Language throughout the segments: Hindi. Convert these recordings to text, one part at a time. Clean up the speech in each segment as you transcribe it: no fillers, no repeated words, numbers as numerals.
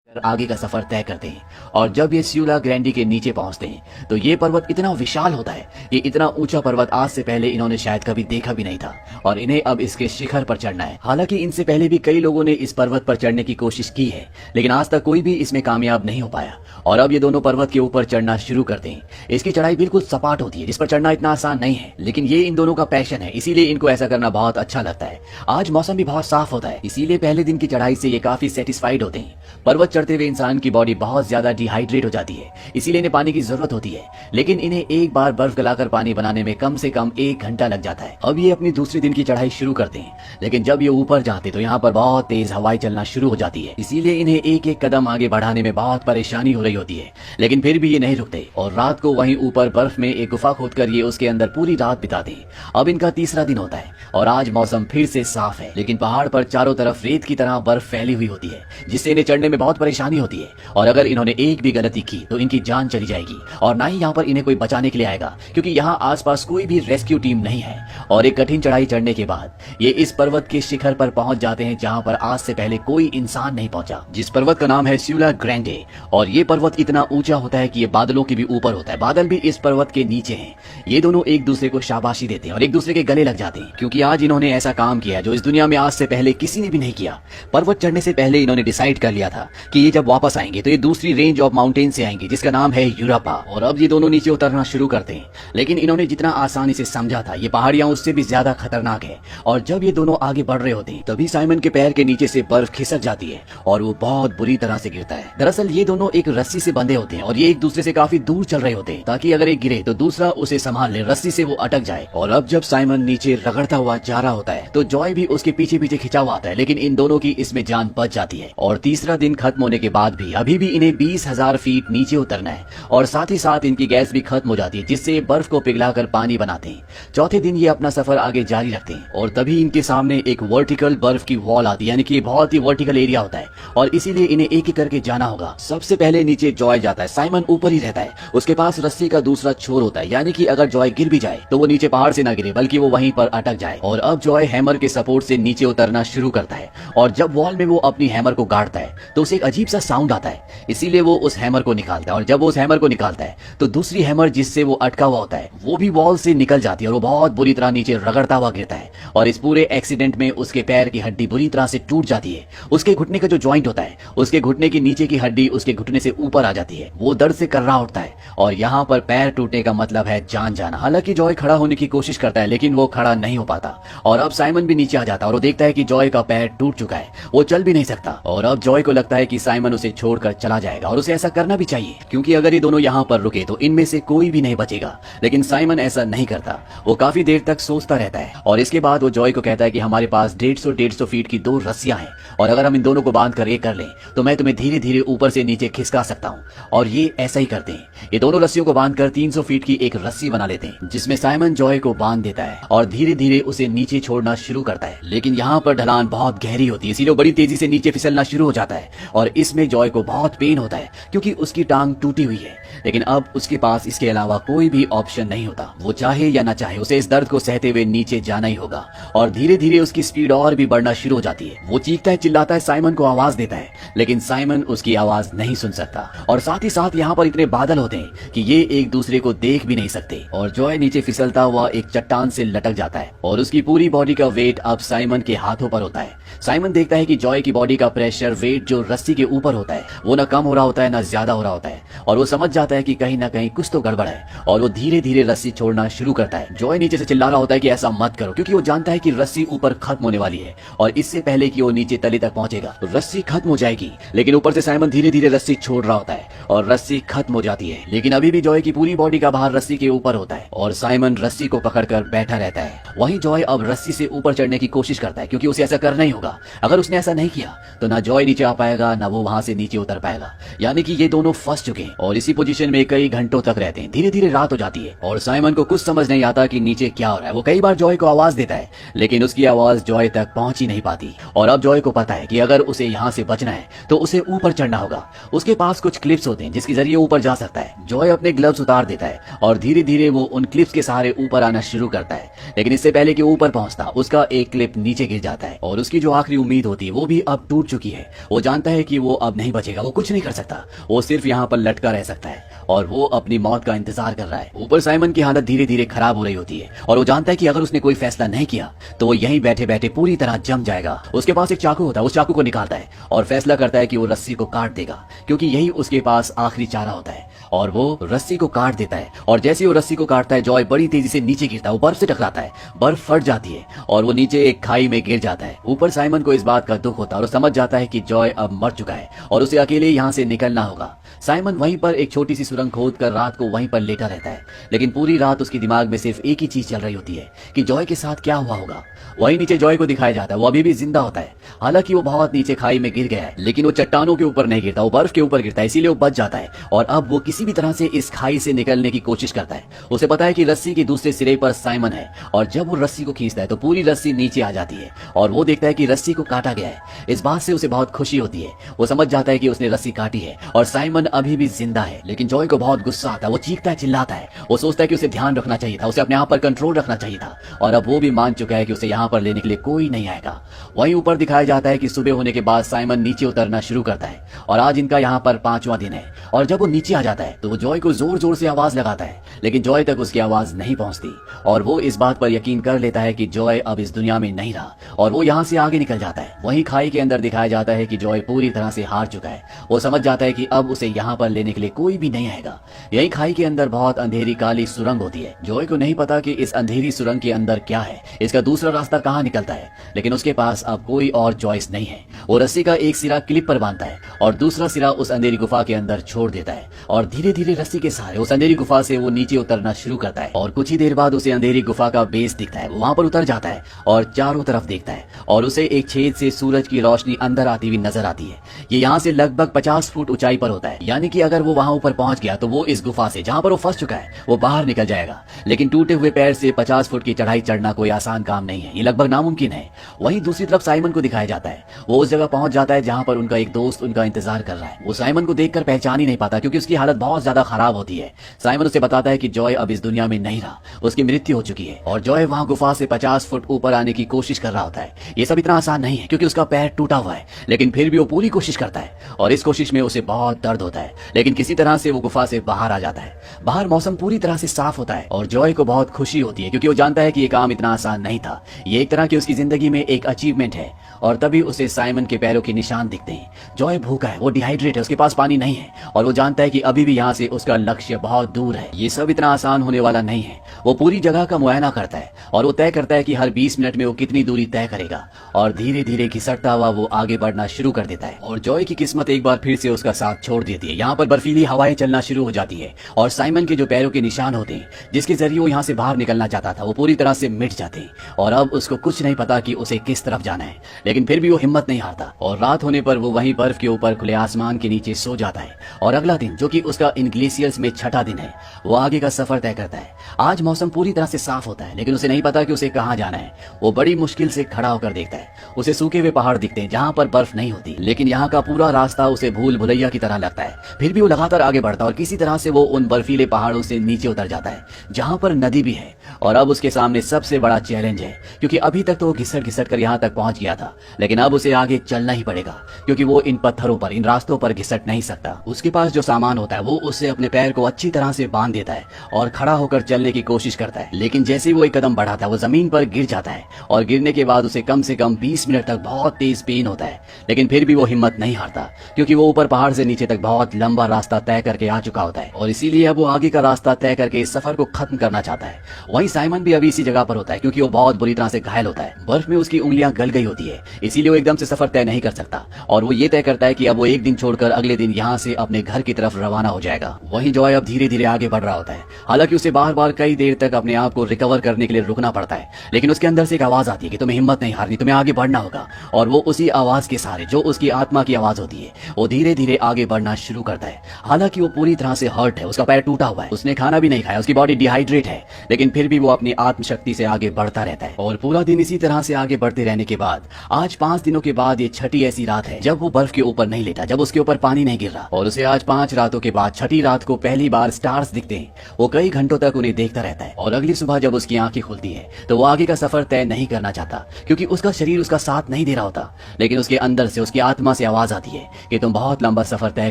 आगे का सफर तय करते हैं। और जब ये सियुला ग्रैंडी के नीचे पहुंचते हैं तो ये पर्वत इतना विशाल होता है। ये इतना ऊंचा पर्वत आज से पहले इन्होंने शायद कभी देखा भी नहीं था और इन्हें अब इसके शिखर पर चढ़ना है। हालांकि इनसे पहले भी कई लोगों ने इस पर्वत पर चढ़ने की कोशिश की है, लेकिन आज तक कोई भी इसमें कामयाब नहीं हो पाया। और अब ये दोनों पर्वत के ऊपर चढ़ना शुरू करते हैं। इसकी चढ़ाई बिल्कुल सपाट होती है, जिस पर चढ़ना इतना आसान नहीं है, लेकिन ये इन दोनों का पैशन है, इसीलिए इनको ऐसा करना बहुत अच्छा लगता है। आज मौसम भी बहुत साफ होता है, इसीलिए पहले दिन की चढ़ाई से ये काफी सेटिस्फाइड होते हैं। पर्वत चढ़ते हुए इंसान की बॉडी बहुत ज्यादा डिहाइड्रेट हो जाती है, इसीलिए इन्हें पानी की जरूरत होती है, लेकिन इन्हें एक बार बर्फ गलाकर पानी बनाने में कम से कम 1 घंटा लग जाता है। अब ये अपनी दूसरे दिन की चढ़ाई शुरू करते हैं, लेकिन जब ये ऊपर जाते तो यहाँ पर बहुत तेज हवाएं चलना शुरू हो जाती है, इसीलिए इन्हें एक एक कदम आगे बढ़ाने में बहुत परेशानी हो रही होती है। लेकिन फिर भी ये नहीं रुकते और रात को वहीं ऊपर बर्फ में एक गुफा खोदकर ये उसके अंदर पूरी रात बिताते हैं। अब इनका तीसरा दिन होता है और आज मौसम फिर से साफ है, लेकिन पहाड़ पर चारों तरफ रेत की तरह बर्फ फैली हुई होती है, जिससे इन्हें चढ़ने में बहुत परेशानी होती है। और अगर इन्होंने एक भी गलती की तो इनकी जान चली जाएगी और ना ही यहाँ पर इन्हें कोई बचाने के लिए आएगा, क्योंकि यहाँ आसपास कोई भी रेस्क्यू टीम नहीं है। और एक कठिन चढ़ाई चढ़ने के बाद ये इस पर्वत के शिखर पर पहुंच जाते हैं, जहाँ पर आज से पहले कोई इंसान नहीं पहुंचा, जिस पर्वत का नाम है सियुला ग्रैंडे। और ये पर्वत इतना ऊंचा होता है कि ये बादलों के भी ऊपर होता है, बादल भी इस पर्वत के नीचे हैं। ये दोनों एक दूसरे को शाबाशी देते हैं और एक दूसरे के गले लग जाते हैं, क्योंकि आज इन्होंने ऐसा काम किया जो इस दुनिया में आज से पहले किसी ने भी नहीं किया। पर्वत चढ़ने से पहले इन्होंने डिसाइड कर लिया था कि ये जब वापस आएंगे तो ये दूसरी रेंज ऑफ माउंटेन से आएंगे, जिसका नाम है यूरोपा। और अब ये दोनों नीचे उतरना शुरू करते हैं, लेकिन इन्होंने जितना आसानी से समझा था, ये पहाड़ियां उससे भी ज्यादा खतरनाक है। और जब ये दोनों आगे बढ़ रहे होते हैं तभी साइमन के पैर के नीचे से बर्फ खिसक जाती है और वो बहुत बुरी तरह से गिरता है। दरअसल ये दोनों एक रस्सी से बंधे होते हैं और ये एक दूसरे से काफी दूर चल रहे होते हैं, ताकि अगर एक गिरे तो दूसरा उसे संभाल ले, रस्सी से वो अटक जाए। और अब जब साइमन नीचे रगड़ता हुआ जा रहा होता है तो जॉय भी उसके पीछे पीछे खिंचा हुआ आता है, लेकिन इन दोनों की इसमें जान बच जाती है। और तीसरा दिन खत्म होने के बाद भी अभी भी इन्हें 20,000 फीट नीचे उतरना है और साथ ही साथ इनकी गैस भी खत्म हो जाती है, जिससे बर्फ को पिघलाकर पानी बनाते हैं। चौथे दिन ये अपना सफर आगे जारी रखते हैं और तभी इनके सामने एक वर्टिकल बर्फ की वॉल आती है, यानी कि बहुत ही वर्टिकल एरिया होता है और इसीलिए इन्हें एक एक करके जाना होगा। सबसे पहले नीचे जॉय जाता है, साइमन ऊपर ही रहता है, उसके पास रस्सी का दूसरा छोर होता है, यानी कि अगर जॉय गिर भी जाए तो वो नीचे पहाड़ से ना गिरे बल्कि वो वहीं पर अटक जाए। और अब जॉय हैमर के सपोर्ट से नीचे उतरना शुरू करता है और जब वॉल में वो अपनी हैमर को गाड़ता है तो उसे एक अजीब सा साउंड आता है, इसीलिए वो उस हैमर को निकालता है। और जब वो उस हैमर को निकालता है तो दूसरी हैमर जिससे वो अटका हुआ होता है वो भी वॉल से निकल जाती है और वो बहुत बुरी तरह नीचे रगड़ता हुआ गिरता है। और इस पूरे एक्सीडेंट में उसके पैर की हड्डी बुरी तरह से टूट जाती है। उसके घुटने का जो जॉइंट होता है, उसके घुटने की नीचे की हड्डी उसके घुटने से ऊपर आ जाती है। वो दर्द से कर्रा उठता है और यहाँ पर पैर टूटने का मतलब है जान जाना। हालांकि जॉय खड़ा होने की कोशिश करता है, लेकिन वो खड़ा नहीं हो पाता। और अब साइमन भी नीचे आ जाता है और वो देखता है कि जॉय का पैर टूट चुका है, वो चल भी नहीं सकता। और अब जॉय को लगता है कि साइमन उसे छोड़कर चला जाएगा और उसे ऐसा करना भी चाहिए, क्योंकि अगर ये दोनों यहाँ पर रुके तो इनमें से कोई भी नहीं बचेगा। लेकिन साइमन ऐसा नहीं करता, वो काफी देर तक सोचता रहता है और इसके बाद वो जॉय को कहता है कि हमारे पास 150 फीट की 2 रस्सियां हैं और अगर हम इन दोनों को बांध कर एक कर लें तो मैं तुम्हें धीरे धीरे ऊपर से नीचे खिसका सकता हूँ। और ये ऐसा ही करते हैं, ये दोनों रस्सियों को बांधकर 300 फीट की एक रस्सी बना लेते हैं, जिसमें साइमन जॉय को बांध देता है और धीरे धीरे उसे नीचे छोड़ना शुरू करता है। लेकिन यहाँ पर ढलान बहुत गहरी होती है, इसीलिए बड़ी तेजी से नीचे फिसलना शुरू हो जाता है और इसमें जॉय को बहुत पेन होता है, क्योंकि उसकी टांग टूटी हुई है। लेकिन अब उसके पास इसके अलावा कोई भी ऑप्शन नहीं होता, वो चाहे या ना चाहे उसे इस दर्द को सहते हुए नीचे जाना ही होगा। और धीरे धीरे उसकी स्पीड और भी बढ़ना शुरू हो जाती है। वो चीखता है, चिल्लाता है, साइमन को आवाज देता है, लेकिन साइमन उसकी आवाज नहीं सुन सकता। और साथ ही साथ यहाँ पर इतने बादल होते हैं कि ये एक दूसरे को देख भी नहीं सकते। और जॉय नीचे फिसलता हुआ एक चट्टान से लटक जाता है और उसकी पूरी बॉडी का वेट अब साइमन के हाथों पर होता है। साइमन देखता है कि जॉय की बॉडी का प्रेशर, वेट जो रस्सी के ऊपर होता है वो ना कम हो रहा होता है ना ज्यादा हो रहा होता है, और वो समझ जाता है कि कहीं ना कहीं कुछ तो गड़बड़ है और वो धीरे धीरे रस्सी छोड़ना शुरू करता है। जॉय नीचे से चिल्ला रहा होता है कि ऐसा मत करो, क्योंकि वो जानता है कि रस्सी ऊपर खत्म होने वाली है और इससे पहले कि वो नीचे तले तक पहुंचेगा तो रस्सी खत्म हो जाएगी। लेकिन ऊपर से साइमन धीरे धीरे रस्सी छोड़ रहा होता है और रस्सी खत्म हो जाती है, लेकिन अभी भी जॉय की पूरी बॉडी का भार रस्सी के ऊपर होता है और साइमन रस्सी को पकड़कर बैठा रहता है। वहीं जॉय अब रस्सी से ऊपर चढ़ने की कोशिश करता है, क्योंकि उसे ऐसा करना ही होगा। अगर उसने ऐसा नहीं किया तो ना जॉय नीचे आ पाएगा ना वो वहां से नीचे उतर पाएगा, यानी कि ये दोनों फंस चुके हैं और इसी पोजीशन में कई घंटों तक रहते हैं। धीरे धीरे रात हो जाती है और साइमन को कुछ समझ नहीं आता कि नीचे क्या हो रहा है। वो कई बार जॉय को आवाज देता है, लेकिन उसकी आवाज जॉय तक पहुंच ही नहीं पाती। और अब जॉय को पता है कि अगर उसे यहाँ से बचना है तो उसे ऊपर चढ़ना होगा। उसके पास कुछ क्लिप्स होते हैं जिसके जरिए ऊपर जा सकता है। जॉय अपने ग्लव्स उतार देता है और धीरे धीरे वो उन क्लिप्स के सहारे ऊपर आना शुरू करता है, लेकिन इससे पहले कि ऊपर पहुंचता उसका एक क्लिप नीचे गिर जाता है और उसकी जो आखिरी उम्मीद होती है वो भी अब टूट चुकी है। वो जानता है कि वो अब नहीं बचेगा, वो कुछ नहीं कर सकता, वो सिर्फ यहाँ पर लटका रह सकता है और वो अपनी मौत का इंतजार कर रहा है। ऊपर साइमन की हालत धीरे धीरे खराब हो रही होती है और वो जानता है कि अगर उसने कोई फैसला नहीं किया तो वो यहीं बैठे बैठे पूरी तरह जम जाएगा। उसके पास एक चाकू होता है, उस चाकू को निकालता है और फैसला करता है कि वो रस्सी को काट देगा, क्योंकि यही उसके पास आखिरी चारा होता है। और वो रस्सी को काट देता है और जैसे ही वो रस्सी को काटता है जॉय बड़ी तेजी से नीचे गिरता है, वो बर्फ से टकराता है, बर्फ फट जाती है और वो नीचे एक खाई में गिर जाता है। ऊपर साइमन को इस बात का दुख होता है और वो समझ जाता है कि जॉय अब मर चुका है और उसे अकेले यहाँ से निकलना होगा। साइमन वहीं पर एक छोटी सी सुरंग खोद कर रात को वहीं पर लेटा रहता है, लेकिन पूरी रात उसके दिमाग में सिर्फ एक ही चीज चल रही होती है कि जॉय के साथ क्या हुआ होगा। वहीं नीचे जॉय को दिखाया जाता है, वो अभी भी जिंदा होता है। हालांकि वो बहुत नीचे खाई में गिर गया है, लेकिन वो चट्टानों के ऊपर नहीं गिरता, वो बर्फ के ऊपर गिरता है, इसीलिए वो बच जाता है और अब वो किसी भी तरह से इस खाई से निकलने की कोशिश करता है। उसे पता है कि रस्सी के दूसरे सिरे पर साइमन है और जब वो रस्सी को खींचता है तो पूरी रस्सी नीचे आ जाती है और वो देखता है कि रस्सी को काटा गया है। इस बात से उसे बहुत खुशी होती है, वो समझ जाता है कि उसने रस्सी काटी है और साइमन अभी भी जिंदा है। लेकिन जॉय को बहुत गुस्सा आता है, वो चीखता है, चिल्लाता है, वो सोचता है कि उसे ध्यान रखना चाहिए था, उसे अपने आप पर कंट्रोल रखना चाहिए था और अब वो भी मान चुका है कि उसे यहाँ पर लेने के लिए कोई नहीं आएगा। वहीं ऊपर दिखाया जाता है कि सुबह होने के बाद साइमन नीचे उतरना शुरू करता है और आज इनका यहाँ पर 5वां दिन है और जब वो नीचे आ जाता है तो वो जॉय को जोर जोर से आवाज लगाता है, लेकिन जॉय तक उसकी आवाज नहीं पहुंचती और वो इस बात पर यकीन कर लेता है कि जॉय अब इस दुनिया में नहीं रहा और वो यहाँ से आगे निकल जाता है। वहीं खाई के अंदर दिखाया जाता है कि जॉय पूरी तरह से हार चुका है, वो समझ जाता है कि अब उसे यहाँ पर लेने के लिए कोई भी नहीं आएगा। यही खाई के अंदर बहुत अंधेरी काली सुरंग होती है। जॉय को नहीं पता कि इस अंधेरी सुरंग के अंदर क्या है, इसका दूसरा रास्ता कहाँ निकलता है, लेकिन उसके पास अब कोई और चॉइस नहीं है। वो रस्सी का एक सिरा क्लिप पर बांधता है और दूसरा सिरा उस अंधेरी गुफा के अंदर छोड़ देता है और धीरे धीरे रस्सी के सहारे उस अंधेरी गुफा से वो नीचे उतरना शुरू करता है और कुछ ही देर बाद उसे अंधेरी गुफा का बेस दिखता है। वो वहां पर उतर जाता है और चारों तरफ देखता है और उसे एक छेद से सूरज की रोशनी अंदर आती हुई नजर आती है। ये यहाँ से लगभग 50 फुट ऊंचाई पर होता है, यानी कि अगर वो वहां ऊपर पहुंच गया तो वो इस गुफा से जहां पर वो फंस चुका है वो बाहर निकल जाएगा। लेकिन टूटे हुए पैर से 50 फुट की चढ़ाई चढ़ना कोई आसान काम नहीं है, ये लगभग नामुमकिन है। वहीं दूसरी तरफ साइमन को दिखाया जाता है, वो उस जगह पहुंच जाता है जहां पर उनका एक दोस्त उनका इंतजार कर रहा है। वो साइमन को देखकर पहचान ही नहीं पाता क्योंकि उसकी हालत बहुत ज्यादा खराब होती है। साइमन उसे बताता है कि जॉय अब इस दुनिया में नहीं रहा, उसकी मृत्यु हो चुकी है और जॉय वहां गुफा से 50 फुट ऊपर आने की कोशिश कर रहा होता है। ये सब इतना आसान नहीं है क्योंकि उसका पैर टूटा हुआ है, लेकिन फिर भी वो पूरी कोशिश करता है और इस कोशिश में उसे बहुत दर्द होता है, लेकिन किसी तरह से वो गुफा से बाहर आ जाता है। बाहर मौसम पूरी तरह से साफ होता है और जॉय को बहुत खुशी होती है क्योंकि वो जानता है कि ये काम इतना आसान नहीं था, ये एक तरह की उसकी जिंदगी में एक अचीवमेंट है। और तभी उसे साइमन के पैरों के निशान दिखते हैं। जॉय भूखा है, वो डिहाइड्रेट है, उसके पास पानी नहीं है और वो जानता है कि अभी भी यहाँ से उसका लक्ष्य बहुत दूर है, ये सब इतना आसान होने वाला नहीं है। वो पूरी जगह का मुआयना करता है और वो तय करता है कि हर 20 मिनट में वो कितनी दूरी तय करेगा और धीरे धीरे घिसटता हुआ वो आगे बढ़ना शुरू कर देता है। और जॉय की किस्मत एक बार फिर से उसका साथ छोड़ देती है। यहाँ पर बर्फीली हवाएं चलना शुरू हो जाती है और साइमन के जो पैरों के निशान होते हैं जिसके जरिए वो यहाँ से बाहर निकलना चाहता था वो पूरी तरह से मिट जाते हैं और अब उसको कुछ नहीं पता कि उसे किस तरफ जाना है, लेकिन फिर भी वो हिम्मत नहीं हारता और रात होने पर वो वहीं बर्फ के ऊपर खुले आसमान के नीचे सो जाता है। और अगला दिन जो कि उसका इन ग्लेशियर्स में 6वां दिन है, वो आगे का सफर तय करता है। आज मौसम पूरी तरह से साफ होता है, लेकिन उसे नहीं पता कि उसे कहाँ जाना है। वो बड़ी मुश्किल से खड़ा होकर देखता है, उसे सूखे हुए पहाड़ दिखते हैं जहाँ पर बर्फ नहीं होती, लेकिन यहाँ का पूरा रास्ता उसे भूल भुलैया की तरह लगता है। फिर भी वो लगातार आगे बढ़ता है और किसी तरह से वो उन बर्फीले पहाड़ों से नीचे उतर जाता है जहाँ पर नदी भी है। और अब उसके सामने सबसे बड़ा चैलेंज है क्योंकि अभी तक तो वो घिसट घिसट कर यहाँ तक पहुंच गया था, लेकिन अब उसे आगे चलना ही पड़ेगा क्योंकि वो इन पत्थरों पर, इन रास्तों पर घिसट नहीं सकता। उसके पास जो सामान होता है वो उससे अपने पैर को अच्छी तरह से बांध देता है और खड़ा होकर चलने की कोशिश करता है, लेकिन जैसे ही वो एक कदम बढ़ाता है वो जमीन पर गिर जाता है और गिरने के बाद उसे कम से कम 20 मिनट तक बहुत तेज पेन होता है। लेकिन फिर भी वो हिम्मत नहीं हारता क्योंकि वो ऊपर पहाड़ से नीचे तक बहुत लंबा रास्ता तय करके आ चुका होता है और इसीलिए अब वो आगे का रास्ता तय करके इस सफर को खत्म करना चाहता है। वहीं साइमन भी अभी इसी जगह पर होता है क्योंकि वो बहुत बुरी तरह से घायल होता है। बर्फ में उसकी उंगलियां गल गई होती है, इसीलिए वो एकदम से सफर तय नहीं कर सकता और वो ये तय करता है कि अब वो एक दिन छोड़कर अगले दिन यहाँ से अपने घर की तरफ रवाना हो जाएगा। वहीं जॉय अब धीरे धीरे आगे बढ़ रहा होता है, हालांकि उसे बार बार कई देर तक अपने आप को रिकवर करने के लिए रुकना पड़ता है, लेकिन उसके अंदर से एक आवाज आती है कि तुम्हें हिम्मत नहीं हारनी, तुम्हें आगे बढ़ना होगा। और वो उसी आवाज के सहारे, जो उसकी आत्मा की आवाज होती है, वो धीरे धीरे आगे बढ़ना शुरू करता है। हालांकि वो पूरी तरह से हर्ट है, उसका पैर टूटा हुआ है, उसने खाना भी नहीं खाया, उसकी बॉडी डिहाइड्रेट है, लेकिन फिर भी वो अपनी आत्मशक्ति से आगे बढ़ता रहता है। और पूरा दिन इसी तरह से आगे बढ़ते रहने के बाद आज 5 दिनों के बाद ये छठी ऐसी रात है जब वो बर्फ के ऊपर नहीं लेटा, जब उसके ऊपर पानी नहीं गिर रहा, और उसे आज 5 रातों के बाद छठी रात को पहली बार स्टार्स दिखते हैं। वो कई घंटों तक उन्हें देखता रहता है और अगली सुबह जब उसकी आंखें खुलती है तो वो आगे का सफर तय नहीं करना चाहता, क्योंकि उसका शरीर उसका साथ नहीं दे रहा होता। लेकिन उसके अंदर से, उसकी आत्मा से आवाज आती है कि तुम बहुत लंबा सफर तय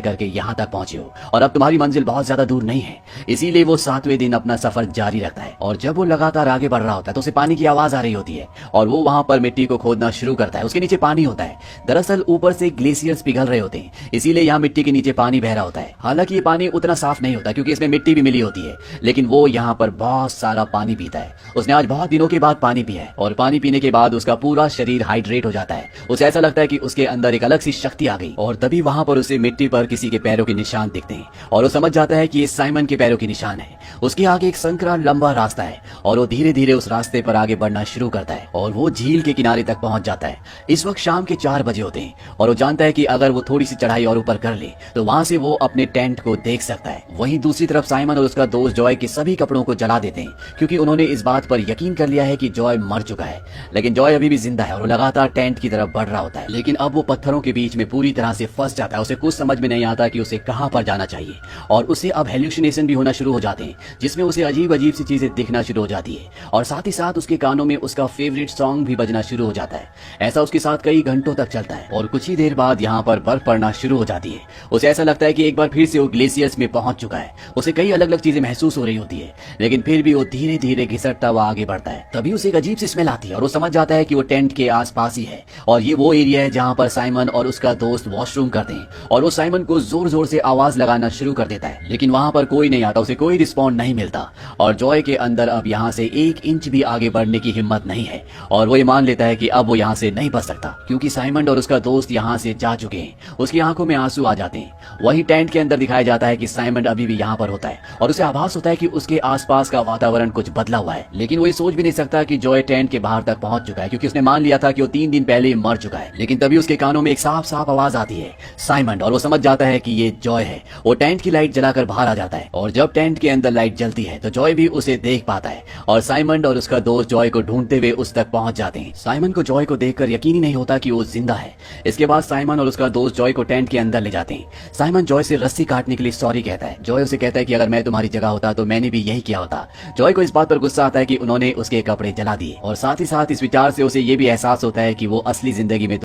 करके यहाँ तक पहुंचे हो और अब तुम्हारी मंजिल बहुत ज्यादा दूर नहीं है। इसीलिए वो 7वें दिन अपना सफर जारी रखता है, और जब वो लगातार आगे बढ़ रहा होता है तो उसे पानी की आवाज आ रही होती है और वो वहां पर मिट्टी को खोदना शुरू करता है। उसके नीचे पानी होता है। दरअसल ऊपर से ग्लेशियर्स पिघल रहे होते हैं, इसीलिए यहाँ मिट्टी के नीचे पानी बह रहा होता है। हालांकि ये पानी उतना साफ नहीं होता क्योंकि इसमें मिट्टी भी मिली होती है, लेकिन वो यहाँ पर बहुत सारा पानी पीता है। उसने आज बहुत दिनों के बाद पानी पिया है और पानी पीने के बाद उसका पूरा शरीर हाइड्रेट हो जाता है। उसे ऐसा लगता है कि उसके अंदर एक अलग सी शक्ति आ गई, और तभी वहां पर उसे मिट्टी पर किसी के पैरों के निशान दिखते हैं और वो समझ जाता है कि ये साइमन के पैरों के निशान है। उसके आगे एक संकरा लंबा रास्ता है और वो धीरे धीरे उस रास्ते पर आगे बढ़ना शुरू करता है और वो झील के किनारे तक पहुंच जाता है। इस वक्त शाम के 4 बजे होते हैं और वो जानता है कि अगर वो थोड़ी सी चढ़ाई और ऊपर कर ले तो वहां से वो अपने टेंट को देख सकता है। वहीं दूसरी तरफ साइमन और उसका दोस्त जॉय के सभी कपड़ों को जला देते हैं, क्योंकि उन्होंने इस बात पर यकीन कर लिया है कि जॉय मर चुका है। लेकिन जॉय अभी भी जिंदा है और वो लगातार टेंट की तरफ बढ़ रहा होता है। लेकिन अब वो पत्थरों के बीच में पूरी तरह से फंस जाता है। उसे कुछ समझ में नहीं आता कि उसे कहां पर जाना चाहिए, और उसे अब हेल्यूसिनेशन भी होना शुरू हो जाते हैं, जिसमें उसे अजीब अजीब सी चीजें दिखना शुरू हो जाती है, और साथ ही साथ उसके कानों में उसका फेवरेट सॉन्ग भी बजना शुरू हो जाता है। ऐसा उसके साथ कई घंटों तक चलता है और कुछ ही देर बाद यहाँ पर बर्फ पड़ना शुरू हो जाती है। उसे ऐसा लगता है कि एक बार फिर से वो ग्लेशियर्स में पहुंच चुका है। उसे कई अलग अलग चीजें महसूस हो रही होती है, लेकिन फिर भी वो धीरे धीरे घिसटता हुआ आगे बढ़ता है। तभी उसे एक अजीब सी स्मेल आती है और वो समझ जाता है कि वो टेंट के आसपास ही है, और ये वो एरिया है जहाँ पर साइमन और उसका दोस्त वॉशरूम करते हैं। और वो साइमन को जोर जोर से आवाज लगाना शुरू कर देता है, लेकिन वहां पर कोई नहीं आता, उसे कोई रिस्पॉन्ड नहीं मिलता। और जॉय के अंदर अब यहाँ से 1 इंच भी आगे बढ़ने की हिम्मत नहीं है, और वो ये मान लेता है कि अब वो यहाँ से नहीं बच सकता, क्योंकि साइमन और उसका दोस्त यहाँ से जा चुके हैं। उसकी आंखों में आंसू आ जाते हैं। वही टेंट के अंदर दिखाया जाता है कि साइमन अभी भी यहाँ पर होता है, और उसे आभास होता है कि उसके आसपास का वातावरण कुछ बदला हुआ है। लेकिन वो ये सोच भी नहीं सकता कि जॉय टेंट के बाहर तक पहुंच चुका है, क्योंकि उसने मान लिया था कि वो 3 दिन पहले मर चुका है। लेकिन तभी उसके कानों में एक साफ साफ आवाज आती है, साइमन, और वो समझ जाता है कि ये जॉय है। वो टेंट की लाइट जलाकर बाहर आ जाता है, और जब टेंट के अंदर लाइट जलती है तो जॉय भी उसे देख पाता है, और साइमन और उसका दोस्त जॉय को ढूंढते हुए उस तक पहुंच जाते हैं। साइमन को जॉय को देखकर यकीन ही नहीं होता कि वो जिंदा है। इसके बाद साइमन और उसका दोस्त जॉय को टेंट के अंदर ले जाते हैं। साइमन जॉय से रस्सी काटने के लिए सॉरी कहता है। जॉय उसे कहता है कि अगर मैं तुम्हारी जगह होता तो मैंने भी यही किया होता। जॉय को इस बात पर गुस्सा आता है कि उन्होंने उसके कपड़े जला दिए, और साथ ही साथ इस विचार से उसे ये भी एहसास होता है कि वो असली जिंदगी में